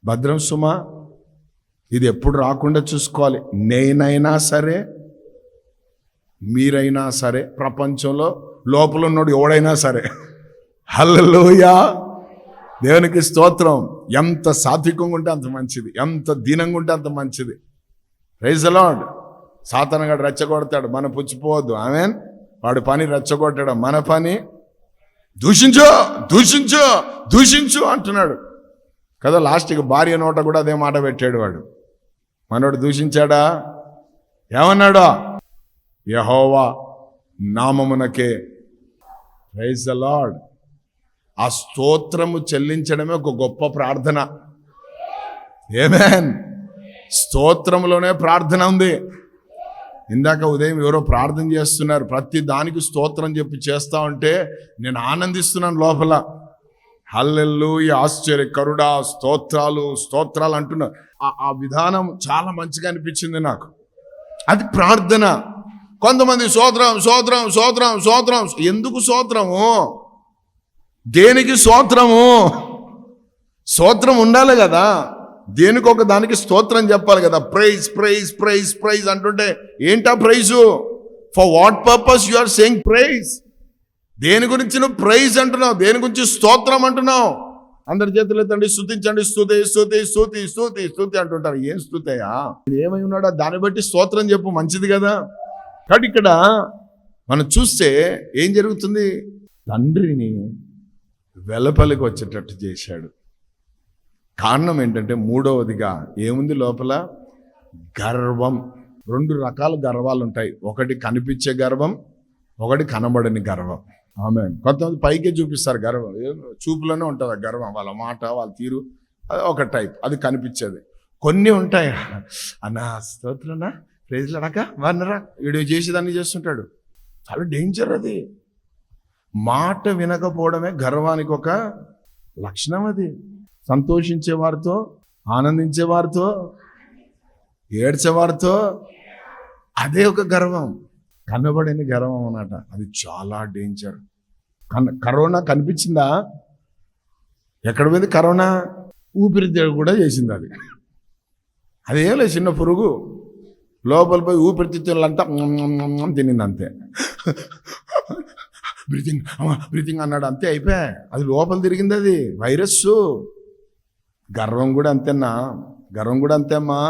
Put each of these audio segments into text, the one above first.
భద్రం సుమా, ఇది ఎప్పుడు రాకుండా చూసుకోవాలి. నేనైనా సరే, మీరైనా సరే, ప్రపంచంలో లోపల ఉన్నోడు ఎవడైనా సరే. హల్లెలూయా, దేవునికి స్తోత్రం. ఎంత సాత్వికంగా ఉంటే అంత మంచిది, ఎంత దీనంగా ఉంటే అంత మంచిది. Praise the lord. సాతానుగాడు రెచ్చగొడతాడు, మనం పుచ్చిపోవద్దు. ఆమేన్. వాడి పని రెచ్చగొట్టడం, మన పని దూషించు దూషించు దూషించు అంటున్నాడు కదా. లాస్ట్కి భార్య నోట కూడా అదే మాట పెట్టాడు వాడు. మనోడు దూషించాడా? ఏమన్నాడా? యెహోవా నామమునకే. Praise the lord. ఆ స్తోత్రము చెల్లించడమే ఒక గొప్ప ప్రార్థన. ఆమేన్. స్తోత్రములోనే ప్రార్థన ఉంది. ఇందాక ఉదయం ఎవరో ప్రార్థన చేస్తున్నారు, ప్రతి దానికి స్తోత్రం చెప్పి చేస్తా ఉంటే నేను ఆనందిస్తున్నాను లోపల. హల్లెలూయా, ఆశ్చర్యకరుడా, స్తోత్రాలు స్తోత్రాలు అంటున్నా. ఆ విధానం చాలా మంచిగా అనిపించింది నాకు. అది ప్రార్థన. కొంతమంది స్తోత్రం స్తోత్రం స్తోత్రం స్తోత్రం. ఎందుకు స్తోత్రము? దేనికి స్తోత్రము? స్తోత్రం ఉండాలి కదా, దేనికి ఒక దానికి స్తోత్రం చెప్పాలి కదా. ప్రైజ్ ప్రైజ్ ప్రైజ్ ప్రైజ్ అంటుంటే ఏంటా praise? For what purpose you are saying praise? దేని గురించి నువ్వు ప్రైజ్ అంటున్నావు? దేని గురించి స్తోత్రం అంటున్నావు? అందరి చేతులు ఎత్తండి, స్తుతించండి. స్తుతి స్తుతి స్తుతి స్తుతి స్తుతి అంటుంటారు. ఏం స్తుతయా? ఏమై ఉన్నాడో దాన్ని బట్టి స్తోత్రం చెప్పు, మంచిది కదా. కాబట్టి ఇక్కడ మనం చూస్తే ఏం జరుగుతుంది? తండ్రిని వెలపలికి వచ్చేటట్టు చేశాడు. కారణం ఏంటంటే, మూడవదిగా ఏముంది లోపల? గర్వం. 2 రకాల గర్వాలు ఉంటాయి. ఒకటి కనిపించే గర్వం, ఒకటి కనబడని గర్వం. ఆమేన్. కొంతమంది పైకే చూపిస్తారు గర్వం, చూపులోనే ఉంటుంది ఆ గర్వం. వాళ్ళ మాట, వాళ్ళ తీరు, అది ఒక టైప్, అది కనిపించేది. కొన్ని ఉంటాయి, అన్నా స్తోత్రనా, ప్రైజ్లు అనక వన్నరా, వీడియో చేసేదాన్ని చేస్తుంటాడు. చాలా డేంజర్ అది. మాట వినకపోవడమే గర్వానికి ఒక లక్షణం. అది సంతోషించేవారితో, ఆనందించేవారితో, ఏడ్చేవారితో, అదే ఒక గర్వం. కనబడని గర్వం అన్నమాట. అది చాలా డేంజర్. కరోనా కనిపించిందా? ఎక్కడ పోయింది కరోనా? ఊపిరితిత్తులు కూడా చేసింది అది. అదేం లేదు, చిన్న పురుగు లోపల పోయి ఊపిరితిత్తులంతా తినింది అంతే. బ్రీతింగ్ బ్రీతింగ్ అన్నాడు అంతే, అయిపోయా. అది లోపల తిరిగింది, అది వైరస్. గర్వం కూడా అంతేనా? గర్వం కూడా అంతే అమ్మా.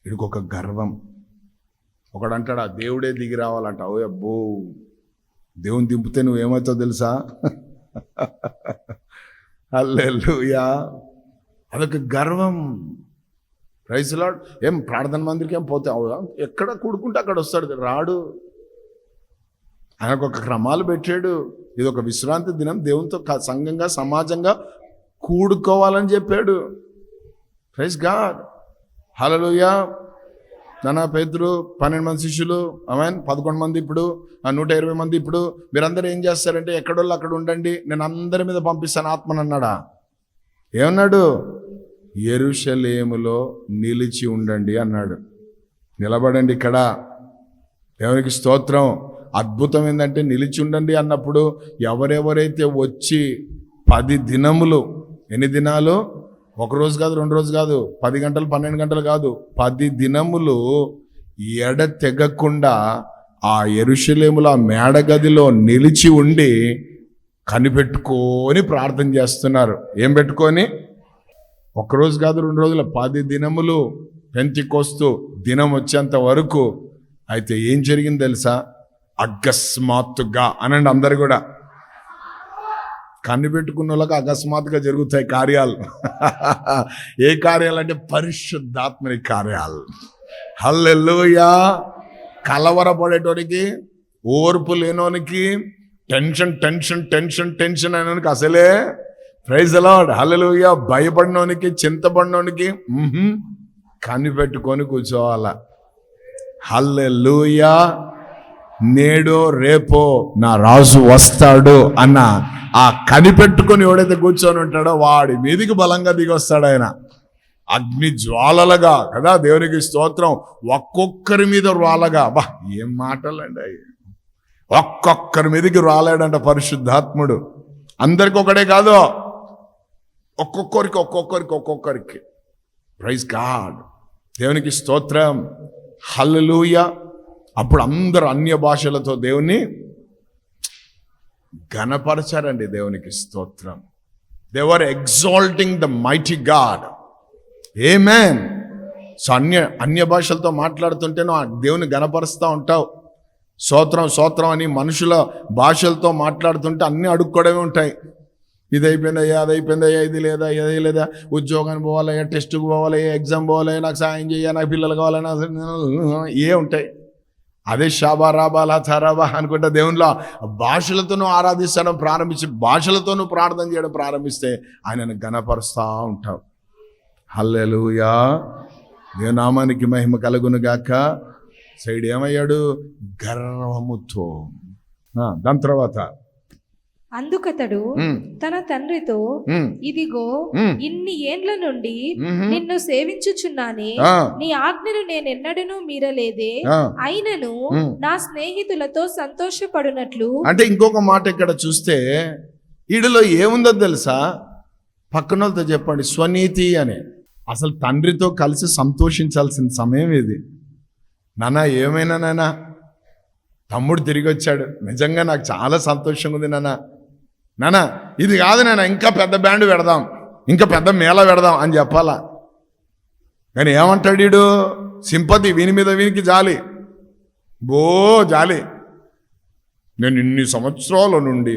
వీడికి ఒక గర్వం. ఒకడు అంటాడు, ఆ దేవుడే దిగి రావాలంట. ఓ అబ్బో, దేవుని దింపితే నువ్వేమవుతావు తెలుసా? హల్లెలూయా. అదొక గర్వం. Praise the lord. ఏం ప్రార్థన మందిరికి ఏం పోతే ఎక్కడ కూడుకుంటే అక్కడ వస్తాడు, రాడు. ఆయనకు ఒక క్రమాలు పెట్టాడు. ఇది ఒక విశ్రాంతి దినం, దేవునితో సంఘంగా సమాజంగా కూడుకోవాలని చెప్పాడు. Praise God. హల్లెలూయా. నానా పేతురు 12 మంది శిష్యులు, ఆమేన్, 11 మంది ఇప్పుడు, 120 మంది ఇప్పుడు. మీరందరూ ఏం చేస్తారంటే ఎక్కడోళ్ళు అక్కడ ఉండండి, నేను అందరి మీద పంపిస్తాను ఆత్మను అన్నాడా? ఏమన్నాడు? యెరూషలేములో నిలిచి ఉండండి అన్నాడు. నిలబడండి ఇక్కడ. దేవునికి స్తోత్రం. అద్భుతం ఏంటంటే, నిలిచి ఉండండి అన్నప్పుడు ఎవరెవరైతే వచ్చి 10 దినములు, ఎన్ని దినాలు? 1 రోజు కాదు, 2 రోజు కాదు, 10 గంటలు 12 గంటలు కాదు, 10 దినములు ఎడతెగకుండా ఆ యెరూషలేములో ఆ మేడగదిలో నిలిచి ఉండి కనిపెట్టుకొని ప్రార్థన చేస్తున్నారు. ఏం పెట్టుకొని? 1 రోజు కాదు, 2 రోజులు, 10 దినములు, పెంతెకోస్తు దినం వచ్చేంత వరకు. అయితే ఏం జరిగింది తెలుసా? అకస్మాత్తుగా అనండి అందరు కూడా. కనిపెట్టుకున్న వాళ్ళకి అకస్మాత్తుగా జరుగుతాయి కార్యాలు. ఏ కార్యాలు అంటే పరిశుద్ధాత్మని కార్యాలు. హల్లెలూయా. కలవరపడేటోనికి, ఓర్పు లేనోనికి, టెన్షన్ టెన్షన్ టెన్షన్ టెన్షన్ అయినోనికి అసలే ప్రైజ్ ది లార్డ్. హల్లెలూయా. భయపడినోనికి, చింతపడినోనికి కనిపెట్టుకొని కూర్చోవాల. హల్లెలూయా. నేడో రేపో నా రాజు వస్తాడు అన్న ఆ కనిపెట్టుకొని ఎవడైతే కూర్చొని ఉంటాడో వాడి మీదికి బలంగా దిగి వస్తాడు ఆయన. అగ్ని జ్వాలలుగా కదా. దేవునికి స్తోత్రం. ఒక్కొక్కరి మీద రాలగా. బా, ఏం మాటలండి అవి. ఒక్కొక్కరి మీదకి రాలేడంట పరిశుద్ధాత్ముడు. అందరికి ఒకడే కాదు, ఒక్కొక్కరికి ప్రైజ్ గాడ్, దేవునికి స్తోత్రం, హల్లెలూయా. అప్పుడు అందరూ అన్య భాషలతో దేవుణ్ణి ఘనపరచారండి. దేవునికి స్తోత్రం. They were exalting the mighty God. Amen. So అన్య భాషలతో మాట్లాడుతుంటేనో దేవుని ఘనపరుస్తూ ఉంటావు. స్తోత్రం అని మనుషుల భాషలతో మాట్లాడుతుంటే అన్నీ అడుక్కోవడమే ఉంటాయి. ఇది అయిపోయిందయ్యా, అది అయిపోయిందయ్యా, ఇది లేదా, ఉద్యోగానికి పోవాలయ్యా, టెస్ట్కి పోవాలయ్యా, ఎగ్జామ్ పోవాలయ్యా, నాకు సాయం చేయ, నాకు పిల్లలు కావాలన్నా ఉంటాయి. అదే షాబా రాబా లా చారాబా అనుకుంటే దేవునిలో భాషలతోనూ ఆరాధిస్తడం ప్రారంభించి భాషలతోనూ ప్రార్థన చేయడం ప్రారంభిస్తే ఆయనను ఘనపరుస్తూ ఉంటావు. హల్లెలూయా, దేవనామానికి మహిమ కలుగును గాక. సైడ్ ఏమయ్యాడు? గర్వముతో. దాని తర్వాత అందుకతడు తన తండ్రితో, ఇదిగో ఇన్ని ఏండ్ల నుండి నిన్ను సేవించుచున్నానే, నీ ఆజ్ఞను నేనెన్నడూ మీరలేదే, అయినను నా స్నేహితులతో సంతోషపడునట్లు. అంటే ఇంకొక మాట ఇక్కడ చూస్తే ఈడులో ఏముందో తెలుసా? పక్కనోళ్ళతో చెప్పండి, స్వనీతి అని. అసలు తండ్రితో కలిసి సంతోషించాల్సిన సమయం ఇది. నాన్న ఏమైనా నాన్న, తమ్ముడు తిరిగి వచ్చాడు, నిజంగా నాకు చాలా సంతోషంగా ఉంది నాన్న, ఇది కాదు నాన్న, ఇంకా పెద్ద బ్యాండ్ పెడదాం, ఇంకా పెద్ద మేళ పెడదాం అని చెప్పాలా. కానీ ఏమంటాడు వీడు? సింపతి, వీని మీద వీనికి జాలి, జాలి. నేను ఇన్ని సంవత్సరాల నుండి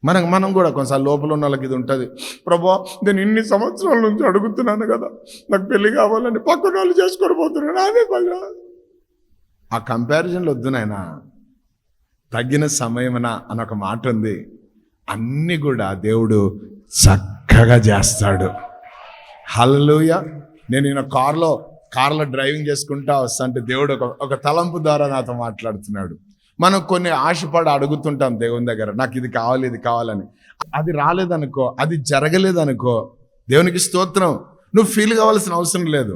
మనం కూడా కొన్నిసార్లు లోపల ఉన్న వాళ్ళకి ఇది ఉంటుంది. ప్రభా, నేను ఇన్ని సంవత్సరాల నుంచి అడుగుతున్నాను కదా, నాకు పెళ్లి కావాలని, పక్కన వాళ్ళు చేసుకొని పోతున్నాను, అదే పని. ఆ కంపారిజన్లు వద్దు నాయనా. తగిన సమయమన అని ఒక మాట ఉంది. అన్నీ కూడా దేవుడు చక్కగా చేస్తాడు. హల్లెలూయా. నేను ఈయన కార్లో డ్రైవింగ్ చేసుకుంటా వస్తా అంటే దేవుడు ఒక తలంపు ద్వారా నాతో మాట్లాడుతున్నాడు. మనం కొన్ని ఆశపడి అడుగుతుంటాం దేవుని దగ్గర, నాకు ఇది కావాలి, ఇది కావాలని. అది రాలేదనుకో, అది జరగలేదనుకో, దేవునికి స్తోత్రం, నువ్వు ఫీల్ కావాల్సిన అవసరం లేదు.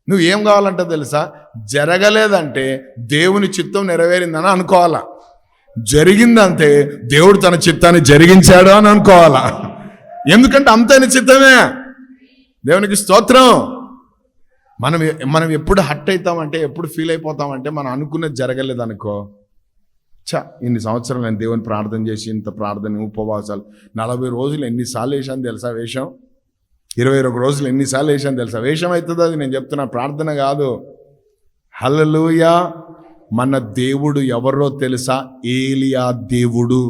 నువ్వు ఏం కావాలంటే తెలుసా? జరగలేదంటే దేవుని చిత్తం నెరవేరిందని అనుకోవాలా. జరిగిందంటే దేవుడు తన చిత్తాన్ని జరిగించాడు అని అనుకోవాలా. ఎందుకంటే అంతైన చిత్తమే. దేవునికి స్తోత్రం. మనం ఎప్పుడు హట్ అవుతామంటే, ఎప్పుడు ఫీల్ అయిపోతామంటే, మనం అనుకున్నది జరగలేదు అనుకో, ఇన్ని సంవత్సరాలు నేను దేవుని ప్రార్థన చేసి, ఇంత ప్రార్థన, ఉపవాసాలు, 40 రోజులు ఎన్నిసార్లు వేసాను తెలుసా వేషం? 21 రోజులు ఎన్నిసార్లు వేసాను తెలుసా వేషం? అవుతుంది అది, నేను చెప్తున్నా, ప్రార్థన కాదు. హల్లెలూయా. మన దేవుడు ఎవరో తెలుసా? ఏలియా దేవుడు.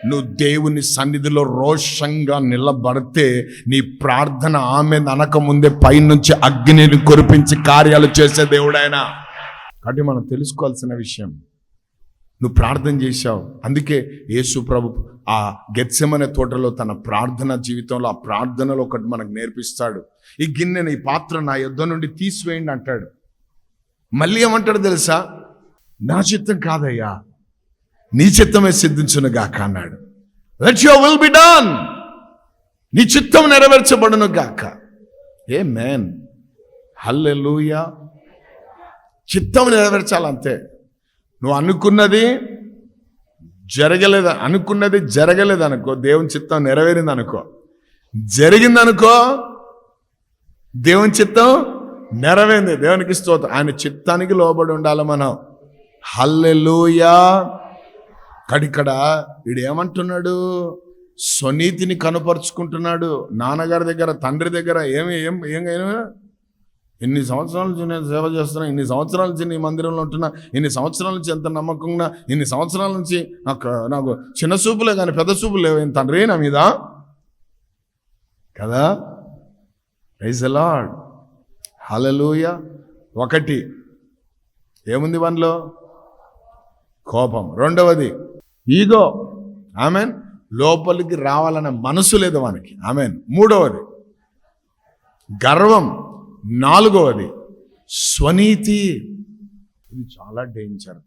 నువ్వు దేవుని సన్నిధిలో రోషంగా నిలబడితే నీ ప్రార్థన ఆమె అనకముందే పైనుంచి అగ్నిని కురిపించి కార్యాలు చేసే దేవుడు ఆయన. కాబట్టి మనం తెలుసుకోవాల్సిన విషయం, నువ్వు ప్రార్థన చేశావు. అందుకే యేసు ప్రభు ఆ గెత్సెమనే తోటలో తన ప్రార్థన జీవితంలో, ఆ ప్రార్థనలో ఒకటి మనకు నేర్పిస్తాడు. ఈ గిన్నెని, ఈ పాత్ర నా యొద్ద నుండి తీసివేయండి అంటాడు. మళ్ళీ ఏమంటాడు తెలుసా? నా చిత్తం కాదయ్యా, నీ చిత్తమే సిద్ధించును గాక అన్నాడు. Let your will be done. నీ చిత్తం నెరవేర్చబడును గాక. ఆమేన్. హల్లెలూయా. చిత్తం నెరవేర్చాలంతే. నువ్వు అనుకున్నది జరగలేదనుకో, దేవుని చిత్తం నెరవేరిందనుకో. జరిగిందనుకో, దేవుని చిత్తం నెరవేరింది. దేవునికి స్తోత్రం. ఆయన చిత్తానికి లోబడి ఉండాలి మనం. హల్లెలూయా. కడికడ వీడు ఏమంటున్నాడు? స్వనీతిని కనుపరుచుకుంటున్నాడు. నాన్నగారి దగ్గర, తండ్రి దగ్గర ఎన్ని సంవత్సరాల నుంచి నేను సేవ చేస్తున్నా, ఇన్ని సంవత్సరాల నుంచి నీ మందిరంలో ఉంటున్నా, ఇన్ని సంవత్సరాల నుంచి ఎంత నమ్మకంగా, ఇన్ని సంవత్సరాల నుంచి నాకు చిన్న చూపులే కానీ పెద్ద చూపులు లేవు తండ్రి నా మీద కదా. Praise the lord. హల్లెలూయా. ఒకటి ఏముంది మనలో? కోపం. రెండవది ఈగో. ఆమెన్. లోపలికి రావాలన్న మనసు లేదు మనకి. ఆమెన్. మూడవది గర్వం. నాలుగవది స్వనీతి. ఇది చాలా డేంజర్.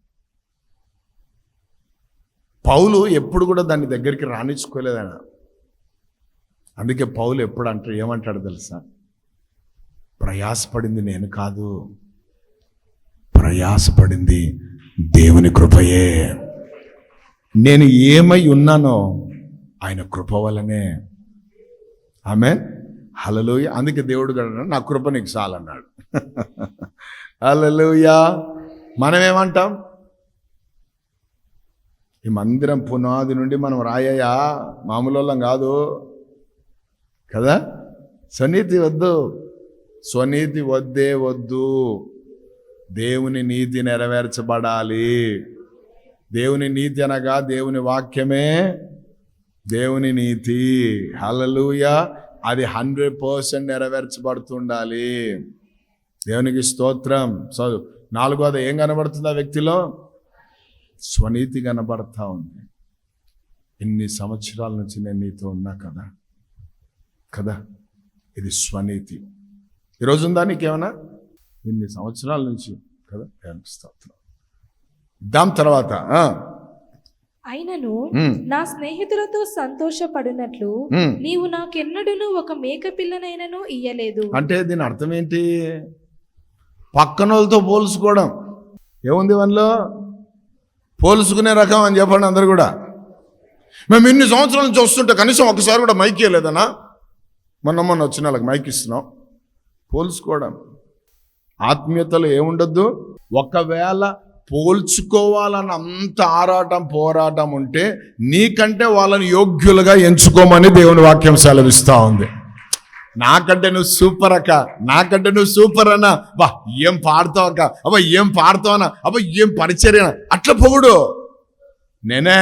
పౌలు ఎప్పుడు కూడా దాని దగ్గరికి రానిచ్చుకోలేదన్న. అందుకే పౌలు ఎప్పుడు ఏమంటాడు తెలుసా? ప్రయాసపడింది నేను కాదు, ప్రయాసపడింది దేవుని కృపయే. నేను ఏమై ఉన్నానో ఆయన కృప వలనే. ఆమేన్, హల్లెలూయా. అందుకే దేవుడు కూడా నా కృప నీకు చాలన్నాడు. హల్లెలూయా. మనమేమంటాం? ఈ మందిరం పునాది నుండి మనం రాయ్యా, మామూలు కాదు కదా. స్వనీతి వద్దు, స్వనీతి వద్దే వద్దు. దేవుని నీతి నెరవేర్చబడాలి. దేవుని నీతి అనగా దేవుని వాక్యమే దేవుని నీతి. హల్లెలూయా. అది 100% నెరవేర్చబడుతుండాలి. దేవునికి స్తోత్రం. 4వది ఏం కనబడుతుంది ఆ వ్యక్తిలో? స్వనీతి కనబడతా ఉంది. ఇన్ని సంవత్సరాల నుంచి నేను నీతో ఉన్నా కదా కదా, ఇది స్వనీతి. ఈరోజు ఉందా నీకేమన్నా? ఇన్ని సంవత్సరాల నుంచి కదా. దేవునికి స్తోత్రం. దాని తర్వాత అయినను నా స్నేహితులతో సంతోషపడినట్లు నీవు నాకెన్నడూను ఒక మేక పిల్లనైనను ఇయ్యలేదు. అంటే దీని అర్థం ఏంటి? పక్కన వాళ్ళతో పోల్చుకోవడం. ఏముంది వాళ్ళలో? పోల్చుకునే రకం అని చెప్పండి అందరు కూడా. మేము ఇన్ని సంవత్సరాల నుంచి వస్తుంటే కనీసం ఒకసారి కూడా మైక్ ఇవ్వలేదనా? మొన్న వచ్చిన వాళ్ళకి మైక్ ఇస్తున్నాం. పోల్చుకోవడం. ఆత్మీయతలో ఏముండొద్దు. ఒకవేళ పోల్చుకోవాలని అంత ఆరాటం పోరాటం ఉంటే నీకంటే వాళ్ళని యోగ్యులుగా ఎంచుకోమని దేవుని వాక్యం సెలవిస్తూ ఉంది. నాకంటే నువ్వు సూపర్ అక్క, నాకంటే నువ్వు సూపర్ అన్నా, బా ఏం పాడతావు అక్క, అబ్బా ఏం పాడతావన్నా, అబ్బా ఏం పరిచర్య, అట్లా పొగుడు. నేనే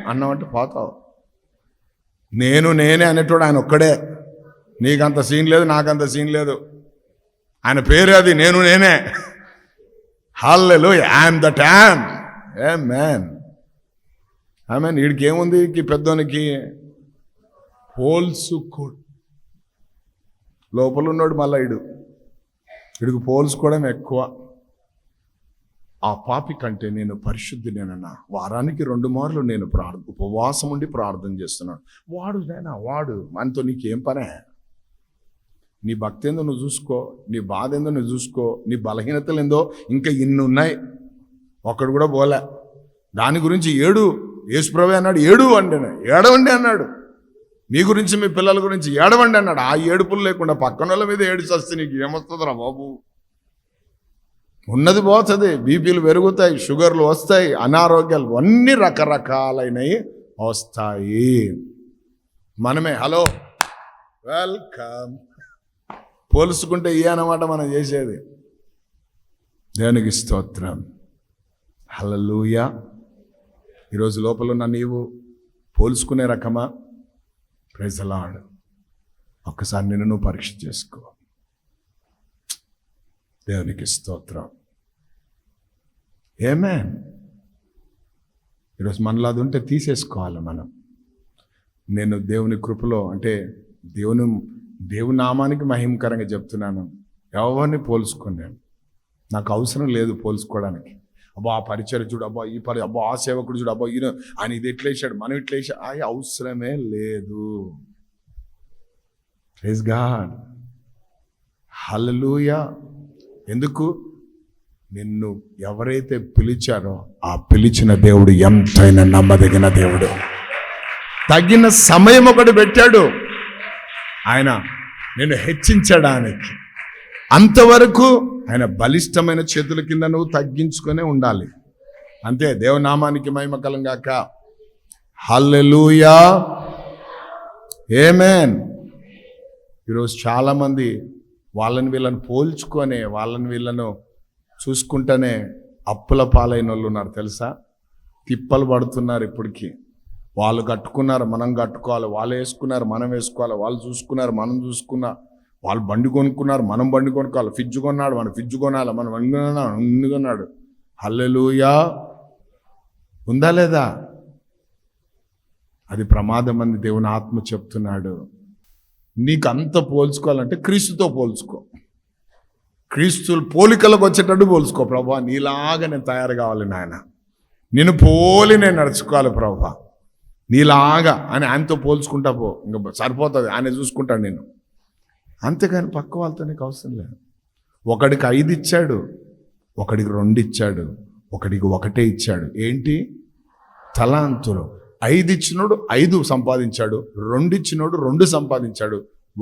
అన్నామంటే పోతావు. నేనే అనేటోడు ఆయన ఒక్కడే. నీకంత సీన్ లేదు, నాకంత సీన్ లేదు. ఆయన పేరు అది, నేనే. హల్లెలూయా. I am that am. ఆమేన్, ఆమేన్. వీడికి ఏముంది? పెద్దోనికి పోల్చుకోడు. లోపల ఉన్నాడు మళ్ళా వీడికి పోల్చుకోవడం ఎక్కువ. ఆ పాపి కంటే నేను పరిశుద్ధినేనన్నా. వారానికి 2 మార్లు నేను ఉపవాసం ఉండి ప్రార్థన చేస్తున్నాను. వాడు మనతో నీకేం పనే? నీ భక్తి ఏందో నువ్వు చూసుకో, నీ బాధ ఏందో నువ్వు చూసుకో, నీ బలహీనతలు ఏందో ఇంకా ఇన్ని ఉన్నాయి. ఒక్కడు కూడా పోలే. దాని గురించి యేసుప్రభు అన్నాడు, ఏడవండి అన్నాడు. మీ గురించి, మీ పిల్లల గురించి ఏడవండి అన్నాడు. ఆ ఏడుపులు లేకుండా పక్కన వాళ్ళ మీద ఏడిచేస్తే నీకు ఏమొస్తుందిరా బాబు? ఉన్నది పోతుంది, బీపీలు పెరుగుతాయి, షుగర్లు వస్తాయి, అనారోగ్యాలు అన్ని రకరకాలైనవి వస్తాయి. మనమే హలో వెల్కమ్ పోల్చుకుంటే ఏ అన్నమాట మనం చేసేది. దేవునికి స్తోత్రం. హల్లెలూయా. ఈరోజు లోపల ఉన్న నీవు పోల్చుకునే రకమా? Praise the lord. ఒక్కసారి నిన్ను నువ్వు పరీక్ష చేసుకో. దేవునికి స్తోత్రం. ఆమేన్. ఈరోజు మనలో అది ఉంటే తీసేసుకోవాలి మనం. నేను దేవుని కృపలో, అంటే దేవుని నామానికి మహిమకరంగా చెప్తున్నాను. ఎవరిని పోల్చుకున్నాను, నాకు అవసరం లేదు పోల్చుకోవడానికి. అబ్బా ఆ పరిచయం చూడు, అబ్బా ఈ అబ్బా ఆ సేవకుడు చూడు, అబ్బా ఈయన ఆయన ఇది ఎట్లేసాడు, మనం ఇట్లేసాడు, అది అవసరమే లేదు. Praise God. హల్లెలూయా. ఎందుకు? నిన్ను ఎవరైతే పిలిచారో ఆ పిలిచిన దేవుడు ఎంతైనా నమ్మదగిన దేవుడు. తగిన సమయం ఒకటి పెట్టాడు ఆయన నిన్ను హెచ్చించడానికి. అంతవరకు ఆయన బలిష్టమైన చేతుల కింద నువ్వు తగ్గించుకునే ఉండాలి. అంతే. దేవునామానికి మహిమ కలుగాక. హల్లెలూయా. ఆమేన్. ఈరోజు చాలామంది వాళ్ళని వీళ్ళని పోల్చుకొని వాళ్ళని వీళ్ళను చూసుకుంటేనే అప్పుల పాలైన వాళ్ళు ఉన్నారు తెలుసా. తిప్పలు పడుతున్నారు ఇప్పటికీ. వాళ్ళు కట్టుకున్నారు, మనం కట్టుకోవాలి. వాళ్ళు వేసుకున్నారు, మనం వేసుకోవాలి. వాళ్ళు చూసుకున్నారు, మనం చూసుకున్నా. వాళ్ళు బండి కొనుక్కున్నారు, మనం బండి కొనుక్కోవాలి. ఫ్రిడ్జ్ కొన్నాడు, మనం ఫ్రిడ్జ్ కొనాలి. మనం అన్ని కొన్నాడు. హల్లెలూయా. ఉందా లేదా? అది ప్రమాదం అని దేవుని ఆత్మ చెప్తున్నాడు. నీకు అంత పోల్చుకోవాలంటే క్రీస్తుతో పోల్చుకో. క్రీస్తు పోలికలకు వచ్చేటట్టు పోల్చుకో. ప్రభా నీలాగా నేను తయారు కావాలి నాయన, నిన్ను పోలి నేను నడుచుకోవాలి ప్రభా నీలాగా అని ఆయనతో పోల్చుకుంటా పో. ఇంకా సరిపోతుంది, ఆయన చూసుకుంటాడు నేను. అంతేగాని పక్క వాళ్ళతో నీకు అవసరం లేదు. ఒకడికి 5 ఇచ్చాడు, ఒకడికి 2 ఇచ్చాడు, ఒకడికి 1 ఇచ్చాడు. ఏంటి? తలాంతులు. 5 ఇచ్చినోడు 5 సంపాదించాడు, 2 ఇచ్చినోడు 2 సంపాదించాడు,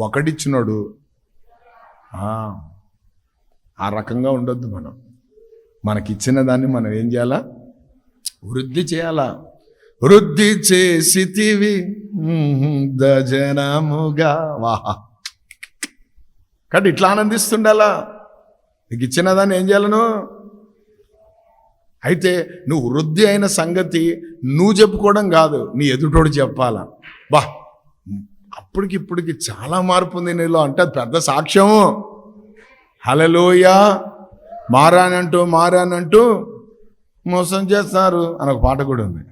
1 ఇచ్చినోడు ఆ రకంగా ఉండొద్దు. మనకిచ్చిన దాన్ని మనం ఏం చేయాలా? వృద్ధి చేయాలా. వృద్ధి చేసితివి దజనముగా. వాహా, కాబట్టి ఇట్లా ఆనందిస్తుండాలా. నీకు ఇచ్చిన దాన్ని ఏం చేయాలను? అయితే నువ్వు వృద్ధి అయిన సంగతి నువ్వు చెప్పుకోవడం కాదు, నీ ఎదుటోడు చెప్పాలా. బా, ఇప్పటికి చాలా మార్పు ఉంది నీలో అంటే అది పెద్ద సాక్ష్యము. హల్లెలూయా. మారానంటూ మోసం చేస్తారు అని ఒక పాట కూడా ఉంది.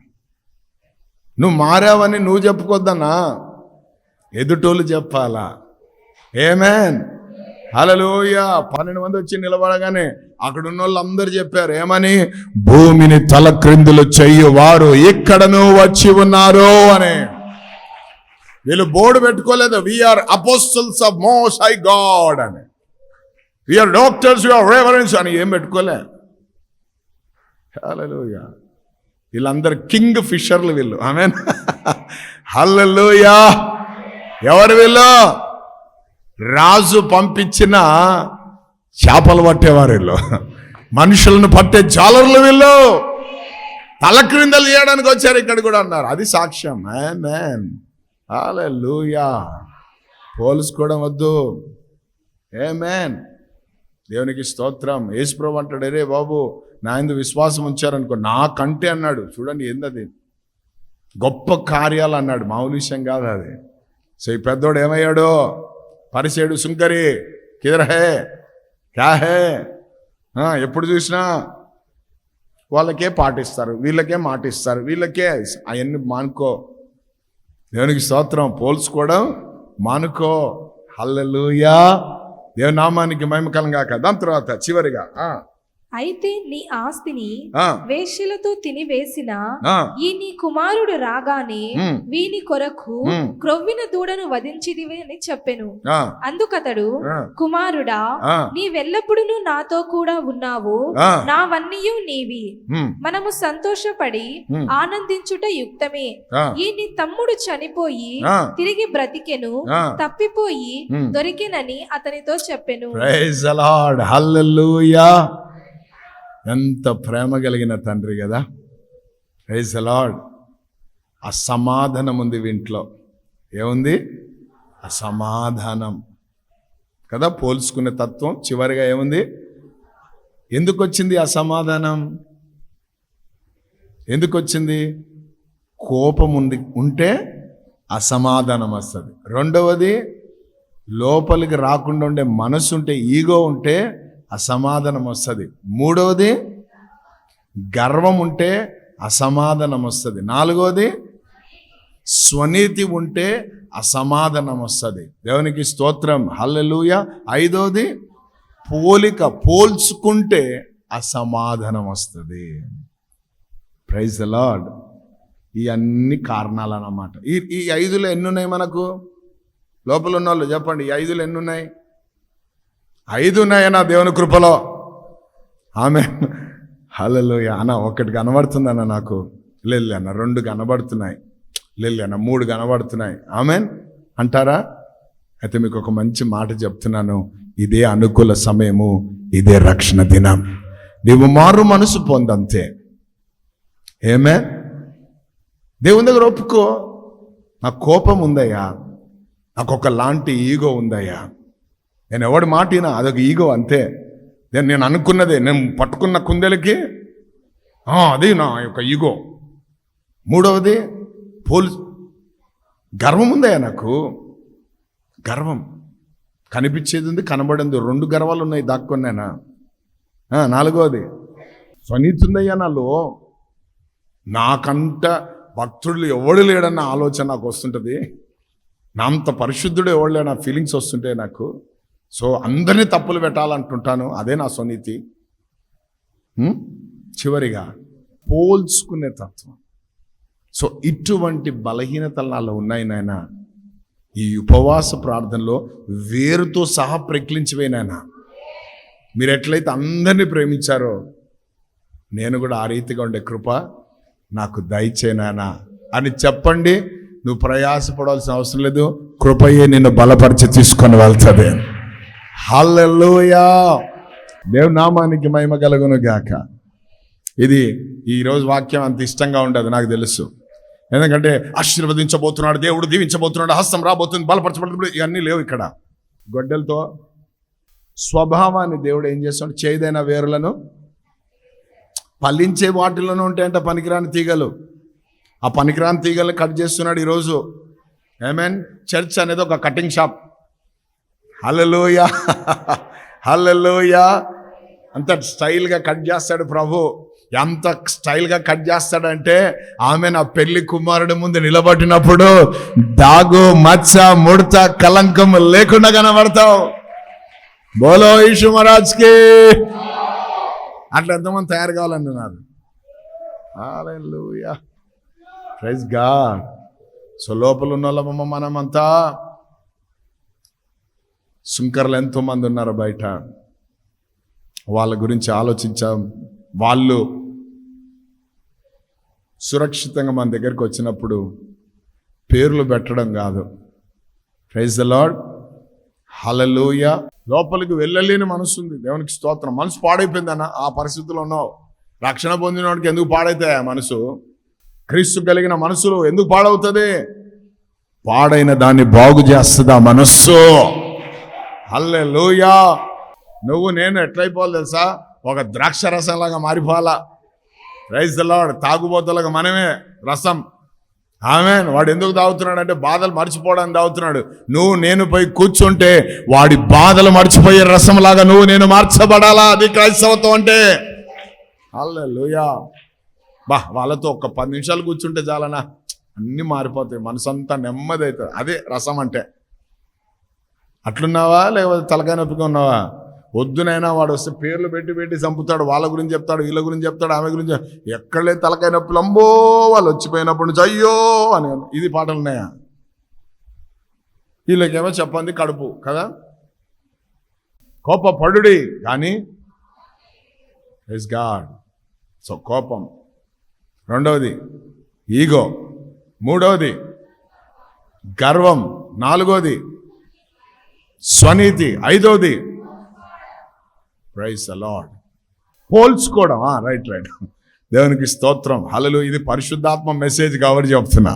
నువ్వు మారావని నువ్వు చెప్పుకోద్దన్నా, ఎదుటోళ్ళు చెప్పాలా. ఆమేన్. హల్లెలూయా. 12 మంది వచ్చి నిలబడగానే అక్కడ ఉన్న వాళ్ళు అందరూ చెప్పారు ఏమని? భూమిని తలక్రిందులు చెయ్యువారు ఇక్కడను వచ్చి ఉన్నారు అని. వీళ్ళు బోర్డు పెట్టుకోలేదు, we are apostles of most high god అని, వీఆర్ డాక్టర్స్ యువర్ రెవరెన్స్ అని ఏం పెట్టుకోలే. హల్లెలూయా. వీళ్ళందరూ కింగ్ ఫిషర్లు వీళ్ళు. ఆమేన్. హల్లెలూయా. ఎవరు వీళ్ళు? రాజు పంపించిన చేపలు పట్టేవారు వీళ్ళు, మనుషులను పట్టే జాలర్లు వీళ్ళు. తలక్రిందలు చేయడానికి వచ్చారు ఇక్కడ కూడా అన్నారు. అది సాక్ష్యం. ఆమేన్. హల్లెలూయా. పోల్చుకోవడం వద్దు. ఆమేన్. దేవునికి స్తోత్రం. యేసుప్రభు అంటాడు, అరే బాబు నా యందు విశ్వాసం ఉంచారనుకో, నాకంటే అన్నాడు. చూడండి ఏందది, గొప్ప కార్యాలు అన్నాడు, మామూలు విషయం కాదు అది. సో ఈ పెద్దోడు ఏమయ్యాడు? పరిసేడు సుంకరి కిదర్ హే క్యా హే. ఎప్పుడు చూసినా వాళ్ళకే పాటిస్తారు, వీళ్ళకే మాటిస్తారు, వీళ్ళకే. అవన్నీ మానుకో. దేవునికి స్తోత్రం. పోల్చుకోవడం మానుకో. హల్లెలూయా. దేవుని నామానికి మహిమ కలుగాక. దాని తర్వాత చివరిగా అయితే నీ ఆస్తిని వేశ్యలతో తినివేసిన ఈ నీ కుమారుడు రాగానే వీని కొరకు క్రొవ్విన దూడను వధించిదివే అని చెప్పెను. అందుకతడు, కుమారుడా, నీవెల్లప్పుడూ నాతో కూడా ఉన్నావు, నావన్నీయు నీవి, మనము సంతోషపడి ఆనందించుట యుక్తమే. ఈ నీ తమ్ముడు చనిపోయి తిరిగి బ్రతికెను, తప్పిపోయి దొరికెనని అతనితో చెప్పెను. Praise the lord. హల్లెలూయా. ఎంత ప్రేమ కలిగిన తండ్రి కదా. Praise the lord. అసమాధానం ఉంది వీంట్లో. ఏముంది? అసమాధానం కదా. పోల్చుకునే తత్వం. చివరిగా ఏముంది? ఎందుకు వచ్చింది అసమాధానం? ఎందుకు వచ్చింది? కోపం ఉంటే అసమాధానం వస్తుంది. రెండవది, లోపలికి రాకుండా ఉండే మనసు ఉంటే, ఈగో ఉంటే అసమాధానం వస్తుంది. మూడవది, గర్వం ఉంటే అసమాధానం వస్తుంది. నాలుగవది, స్వనీతి ఉంటే అసమాధానం వస్తుంది. దేవునికి స్తోత్రం. హల్లెలూయా. ఐదవది, పోల్చుకుంటే అసమాధానం వస్తుంది. Praise the lord. ఈ అన్ని కారణాలు అన్నమాట. ఈ 5లో ఎన్ని ఉన్నాయి మనకు? లోపల ఉన్న వాళ్ళు చెప్పండి, ఈ 5లో ఎన్ని ఉన్నాయి? 5 ఉన్నాయన్నా దేవుని కృపలో. ఆమేన్. హల్లెలూయా. అన్న ఒకటి కనబడుతుంది అన్న నాకు. లేదు అన్న 2 కనబడుతున్నాయి. లేదు అన్న 3 కనబడుతున్నాయి. ఆమేన్ అంటారా? అయితే మీకు ఒక మంచి మాట చెప్తున్నాను. ఇదే అనుకూల సమయము, ఇదే రక్షణ దినం. నీవు మారు మనసు పొందంతే. ఏమే దేవుని దగ్గర ఒప్పుకో. నాకు కోపం ఉందయ్యా, నాకు ఒక లాంటి ఈగో ఉందయ్యా, నేను ఎవడి మాటినా అదొక ఈగో అంతే. నేను అనుకున్నదే, నేను పట్టుకున్న కుందెలకి అది నా యొక్క ఈగో. మూడవది, గర్వం ఉందయ్యా, నాకు గర్వం. కనిపించేది ఉంది, కనబడింది. 2 గర్వాలు ఉన్నాయి దాక్కున్నానా. నాలుగవది, స్వనీతి ఉందయ్యా నాలో. నాకంట భక్తుడు ఎవడు లేడన్న ఆలోచన నాకు వస్తుంటుంది. నా అంత పరిశుద్ధుడు ఎవడు లేడన్న ఫీలింగ్స్ వస్తుంటాయి నాకు. సో అందరినీ తప్పులు పెట్టాలంటుంటాను. అదే నా స్వనీతి. చివరిగా పోల్చుకునే తత్వం. సో ఇటువంటి బలహీనతలు నాలో ఉన్నాయి నాయన. ఈ ఉపవాస ప్రార్థనలో వేరుతో సహా ప్రకిలించిపోయినాయన. మీరు ఎట్లయితే అందరినీ ప్రేమించారో నేను కూడా ఆ రీతిగా ఉండే కృప నాకు దయచేనాయనా. అని చెప్పండి. నువ్వు ప్రయాసపడాల్సిన అవసరం లేదు, కృపయే నిన్ను బలపరిచి తీసుకొని వెళ్తుంది. హల్లెలూయా, దేవుని నామానికి మహిమ కలుగును గాక. ఇది ఈరోజు వాక్యం అంత ఇష్టంగా ఉండదు నాకు తెలుసు, ఎందుకంటే ఆశీర్వదించబోతున్నాడు దేవుడు, దీవించబోతున్నాడు, హస్తం రాబోతుంది, బలపరచబడుతుంది, ఇవన్నీ లేవు ఇక్కడ. గొడ్డలతో స్వభావాన్ని దేవుడు ఏం చేస్తాడు, చేదైన వేరులను ఫలించే వాటిలోనూ ఉంటాయంట పనికిరాని తీగలు. ఆ పనికిరాని తీగలు కట్ చేస్తున్నాడు ఈరోజు. ఆమేన్. చర్చ్ అనేది ఒక కటింగ్ షాప్. హల్లెలూయా, హల్లెలూయా. అంత స్టైల్గా కట్ చేస్తాడు ప్రభు. ఎంత స్టైల్గా కట్ చేస్తాడంటే ఆమె నా పెళ్లి కుమారుడు ముందు నిలబడినప్పుడు దాగు మచ్చ ముడత కలంకం లేకుండా కనబడతావు. బోలో యేసు మహారాజ్కి. అట్లా ఎంతమంది తయారు కావాలన్నారు. హల్లెలూయా, ప్రైజ్ గాడ్. సో లోపల ఉన్న వాళ్ళమ్మ మనమంతా సుంకర్లు ఎంతోమంది ఉన్నారు బయట. వాళ్ళ గురించి ఆలోచించాం. వాళ్ళు సురక్షితంగా మన దగ్గరికి వచ్చినప్పుడు పేర్లు పెట్టడం కాదు. ప్రైజ్ ద లార్డ్, హల్లెలూయా. లోపలికి వెళ్ళలేని మనసు ఉంది. దేవునికి స్తోత్రం. మనసు పాడైపోయిందన్న ఆ పరిస్థితిలో ఉన్నావు. రక్షణ పొందిన వాడికి ఎందుకు పాడైతాయి ఆ మనసు? క్రీస్తు కలిగిన మనసులో ఎందుకు పాడవుతుంది? పాడైన దాన్ని బాగు చేస్తుంది ఆ మనస్సు. హల్లెలూయా. నువ్వు నేను ఎట్లయిపోవాలి తెలుసా? ఒక ద్రాక్ష రసంలాగా మారిపోవాలా. Praise the lord. తాగుబోతులాగా మనమే రసం. ఆమేన్. వాడు ఎందుకు తాగుతున్నాడు అంటే బాధలు మర్చిపోవడానికి తాగుతున్నాడు. నువ్వు నేను పోయి కూర్చుంటే వాడి బాధలు మర్చిపోయే రసంలాగా నువ్వు నేను మార్చబడాలా. అది క్రైస్తవత్వం అంటే. హల్లెలూయా. వాళ్ళతో ఒక 10 నిమిషాలు కూర్చుంటే చాలనా, అన్నీ మారిపోతాయి. మనసు అంతా నెమ్మది అవుతుంది. అదే రసం అంటే. అట్లున్నావా లేకపోతే తలకాయ నొప్పిగా ఉన్నావా? వద్దునైనా వాడు వస్తే పేర్లు పెట్టి చంపుతాడు. వాళ్ళ గురించి చెప్తాడు, వీళ్ళ గురించి చెప్తాడు, ఆమె గురించి. ఎక్కడలే తలకాయ నొప్పులు, అంబో వాళ్ళు వచ్చిపోయినప్పటి నుంచి అయ్యో అని. ఇది పాటలు ఉన్నాయా? వీళ్ళకేమో చెప్పండి కడుపు కదా. కోపపడుడి కానీ ప్రైజ్ గాడ్. సో కోపం. రెండవది ఈగో. మూడవది గర్వం. నాలుగవది స్వనీతి. ఐదవది ప్రైజ్ ద లార్డ్ పోల్చుకోవడం. రైట్. దేవునికి స్తోత్రం. హల్లెలూయా. ఇది పరిశుద్ధాత్మ మెసేజ్ కాబట్టి చెప్తున్నా.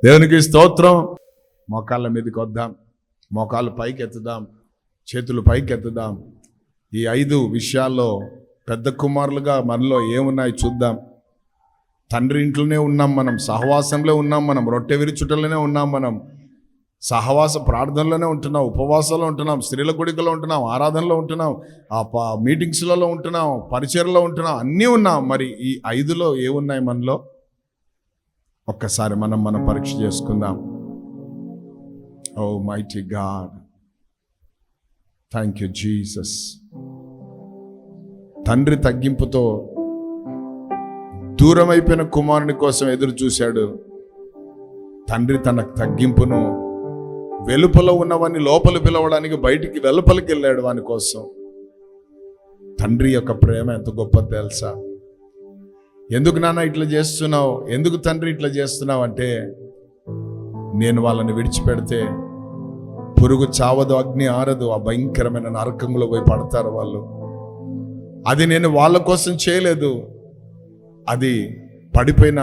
దేవునికి స్తోత్రం. మోకాళ్ళ మీదకి వద్దాం, మోకాళ్ళు పైకి ఎత్తుదాం, చేతులు పైకి ఎత్తుదాం. ఈ 5 విషయాల్లో పెద్ద కుమారులుగా మనలో ఏమున్నాయి చూద్దాం. తండ్రి ఇంట్లోనే ఉన్నాం మనం, సహవాసంలో ఉన్నాం మనం, రొట్టె విరుచుటలోనే ఉన్నాం మనం, సహవాస ప్రార్థనలోనే ఉంటున్నాం, ఉపవాసంలో ఉంటున్నాం, స్త్రీల గుడికలో ఉంటున్నాం, ఆరాధనలో ఉంటున్నాం, మీటింగ్స్లలో ఉంటున్నాం, పరిచర్లో ఉంటున్నాం, అన్నీ ఉన్నాం. మరి ఈ 5లో ఏమున్నాయి మనలో? ఒక్కసారి మనం పరీక్ష చేసుకుందాం. Oh mighty God, thank you Jesus. తండ్రి తగ్గింపుతో దూరం అయిపోయిన కుమారుని కోసం ఎదురు చూశాడు. తండ్రి తన తగ్గింపును వెలుపల ఉన్నవాన్ని లోపల పిలవడానికి బయటికి వెలుపలికి వెళ్ళాడు వాని కోసం. తండ్రి యొక్క ప్రేమ ఎంత గొప్పది తెలుసా? ఎందుకు నాన్న ఇట్లా చేస్తున్నావు, ఎందుకు తండ్రి ఇట్లా చేస్తున్నావు అంటే, నేను వాళ్ళని విడిచిపెడితే పురుగు చావదు, అగ్ని ఆరదు, ఆ భయంకరమైన నరకంలో పోయి పడతారు వాళ్ళు. అది నేను వాళ్ళ కోసం చేయలేదు, అది పడిపోయిన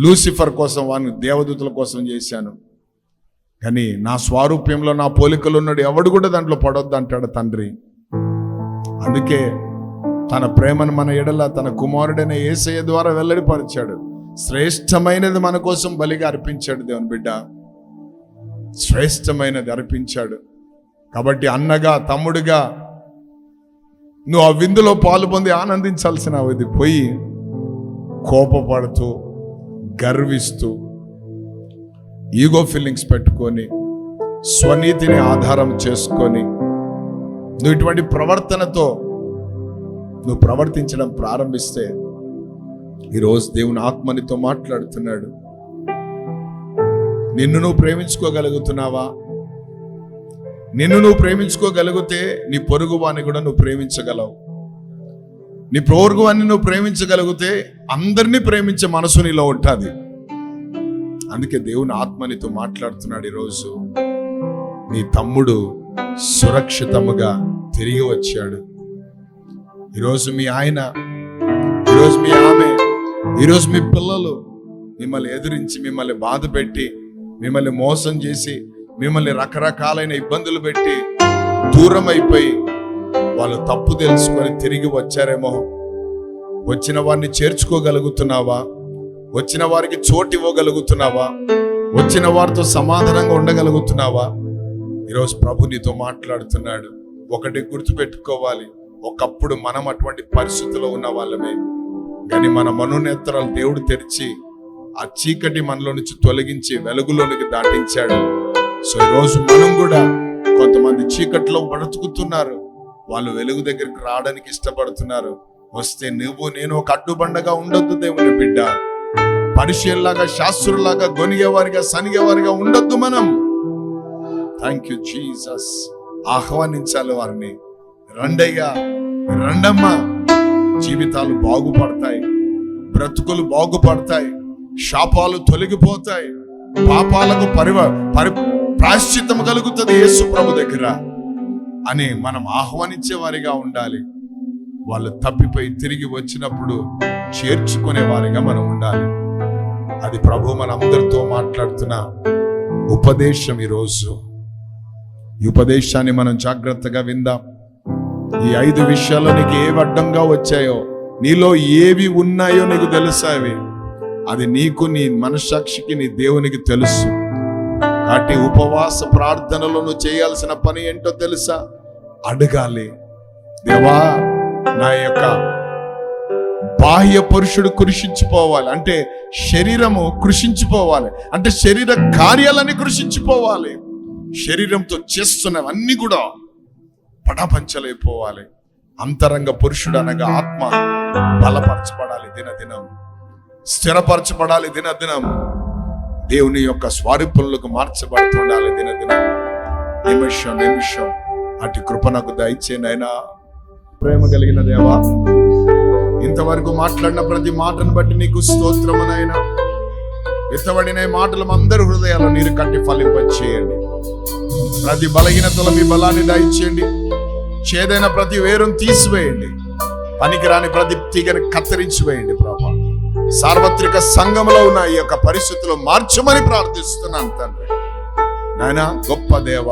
లూసిఫర్ కోసం, వాని దేవదూతల కోసం చేశాను. కానీ నా స్వారూప్యంలో నా పోలికలు ఉన్నాడు, ఎవడు కూడా దాంట్లో పడొద్దు అంటాడు తండ్రి. అందుకే తన ప్రేమను మన ఎడల తన కుమారుడైన యేసయ్య ద్వారా వెల్లడిపరిచాడు. శ్రేష్టమైనది మన కోసం బలిగా అర్పించాడు దేవుని బిడ్డ. శ్రేష్టమైనది అర్పించాడు. కాబట్టి అన్నగా, తమ్ముడిగా నువ్వు ఆ విందులో పాలు పొంది ఆనందించాల్సిన అది పోయి కోపపడుతూ, గర్విస్తూ, ఈగో ఫీలింగ్స్ పెట్టుకొని, స్వనీతిని ఆధారం చేసుకొని నువ్వు ఇటువంటి ప్రవర్తనతో నువ్వు ప్రవర్తించడం ప్రారంభిస్తే ఈరోజు దేవుని ఆత్మనితో మాట్లాడుతున్నాడు. నిన్ను నువ్వు ప్రేమించుకోగలుగుతున్నావా? నిన్ను నువ్వు ప్రేమించుకోగలిగితే నీ పొరుగు వాని కూడా నువ్వు ప్రేమించగలవు. నీ పొరుగువాన్ని నువ్వు ప్రేమించగలిగితే అందరినీ ప్రేమించే మనసు నీలో ఉంటుంది. అందుకే దేవుని ఆత్మ నీతో మాట్లాడుతున్నాడు ఈరోజు. నీ తమ్ముడు సురక్షితముగా తిరిగి వచ్చాడు. ఈరోజు మీ ఆయన, ఈరోజు మీ ఆమె, ఈరోజు మీ పిల్లలు మిమ్మల్ని ఎదిరించి, మిమ్మల్ని బాధ పెట్టి, మిమ్మల్ని మోసం చేసి, మిమ్మల్ని రకరకాలైన ఇబ్బందులు పెట్టి దూరం అయిపోయి వాళ్ళు తప్పు తెలుసుకొని తిరిగి వచ్చారేమో. వచ్చిన వారిని చేర్చుకోగలుగుతున్నావా? వచ్చిన వారికి చోటు ఇవ్వగలుగుతున్నావా? వచ్చిన వారితో సమాధానంగా ఉండగలుగుతున్నావా? ఈరోజు ప్రభు నీతో మాట్లాడుతున్నాడు. ఒకటి గుర్తుపెట్టుకోవాలి, ఒకప్పుడు మనం అటువంటి పరిస్థితుల్లో ఉన్న వాళ్ళమే, కానీ మన మనోనేత్రాలు దేవుడు తెరిచి ఆ చీకటి మనలో నుంచి తొలగించి వెలుగులోనికి దాటించాడు. సో ఈరోజు మనం కూడా, కొంతమంది చీకట్లో బ్రతుకుతున్నారు, వాళ్ళు వెలుగు దగ్గరికి రావడానికి ఇష్టపడుతున్నారు. వస్తే నువ్వు నేను ఒక అడ్డుబండగా ఉండొద్దు దేవుని బిడ్డ. పరిచయంలాగా, శాస్త్రులాగా, గొనిగేవారిగా, సనిగేవారిగా ఉండొద్దు మనం. Thank you Jesus. ఆహ్వానించాలి వారిని. రండయ్యా, రండమ్మా. జీవితాలు బాగుపడతాయి, బ్రతుకులు బాగుపడతాయి, శాపాలు తొలగిపోతాయి, పాపాలకు ప్రాయశ్చిత్తం కలుగుతుంది యేసు ప్రభు దగ్గర అని మనం ఆహ్వానించే వారిగా ఉండాలి. వాళ్ళు తప్పిపోయి తిరిగి వచ్చినప్పుడు చేర్చుకునే వారిగా మనం ఉండాలి. అది ప్రభు మనందరితో మాట్లాడుతున్న ఉపదేశం ఈరోజు. ఈ ఉపదేశాన్ని మనం జాగ్రత్తగా విందాం. ఈ 5 విషయాల్లో నీకు ఏవి అడ్డంగా వచ్చాయో, నీలో ఏవి ఉన్నాయో నీకు తెలుసా? అది నీకు, నీ మనస్సాక్షికి, నీ దేవునికి తెలుసు. కాబట్టి ఉపవాస ప్రార్థనలో నువ్వు చేయాల్సిన పని ఏంటో తెలుసా? అడగాలి. దేవా, నా యొక్క బాహ్య పురుషుడు కృషించిపోవాలి, అంటే శరీరము కృషించిపోవాలి, అంటే శరీర కార్యాలన్నీ కృషించిపోవాలి. శరీరంతో చేస్తున్నవన్నీ కూడా పటాపంచలైపోవాలి. అంతరంగ పురుషుడు అనగా ఆత్మ బలపరచబడాలి, దినదినం స్థిరపరచబడాలి, దినదినం దేవుని యొక్క స్వరూపంలోకి మార్చబడుతుండాలి, దినదినం, నిమిషం నిమిషం. అటు కృప నాకు దయచేనైనా. ప్రేమ కలిగిన దేవా, ఇంతవరకు మాట్లాడిన ప్రతి మాటను బట్టి నీకు స్తోత్రమునైనా. ఎత్తబడిన మాటలు అందరి హృదయాల్లో నీరు కట్టి ఫలింపచేయండి. ప్రతి బలహీనతలో మీ బలాన్ని దయచేయండి. చేదైన ప్రతి వేరును తీసివేయండి. పనికిరాని ప్రతి తీగని కత్తిరించివేయండి ప్రభా. సార్వత్రిక సంఘంలో ఉన్న ఈ యొక్క పరిస్థితులు మార్చమని ప్రార్థిస్తున్నాను తండ్రి. నాయనా, గొప్ప దేవ,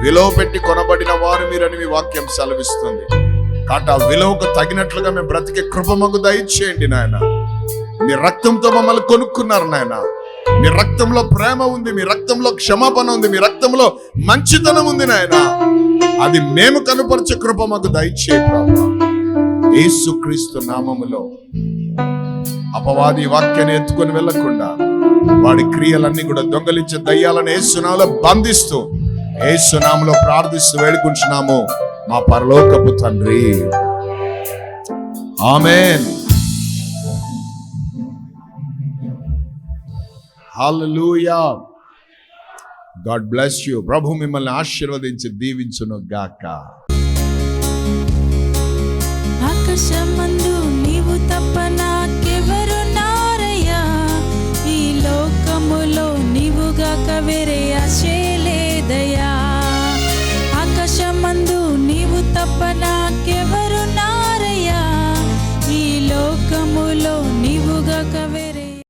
విలువ పెట్టి కొనబడిన వారు మీరని మీ వాక్యం సెలవిస్తుంది. కాబట్టి ఆ విలువకు తగినట్లుగా మేము బ్రతికే కృప మాకు దయచేయండి నాయన. మీ రక్తంతో మమ్మల్ని కొనుక్కున్నారు నాయన. మీ రక్తంలో ప్రేమ ఉంది, మీ రక్తంలో క్షమాపణ ఉంది, మీ రక్తంలో మంచితనం ఉంది నాయన. అది మేము కనుపరిచే కృప మాకు దయచేయ ప్రభా. యేసుక్రీస్తు నామములో అపవాది వాక్యాన్ని ఎత్తుకొని వెళ్లకుండా వాడి క్రియలన్నీ కూడా దొంగలించే దయ్యాలను యేసునామములో బంధిస్తూ, యేసునామములో ప్రార్థిస్తూ వేడుకుంటున్నాము మా పరలోకపు తండ్రి. ఆమేన్. హల్లెలూయా. God bless you. ప్రభు మిమ్మల్ని ఆశీర్వదించి దీవించును గాక. ఆకాశమందు నీవు తప్ప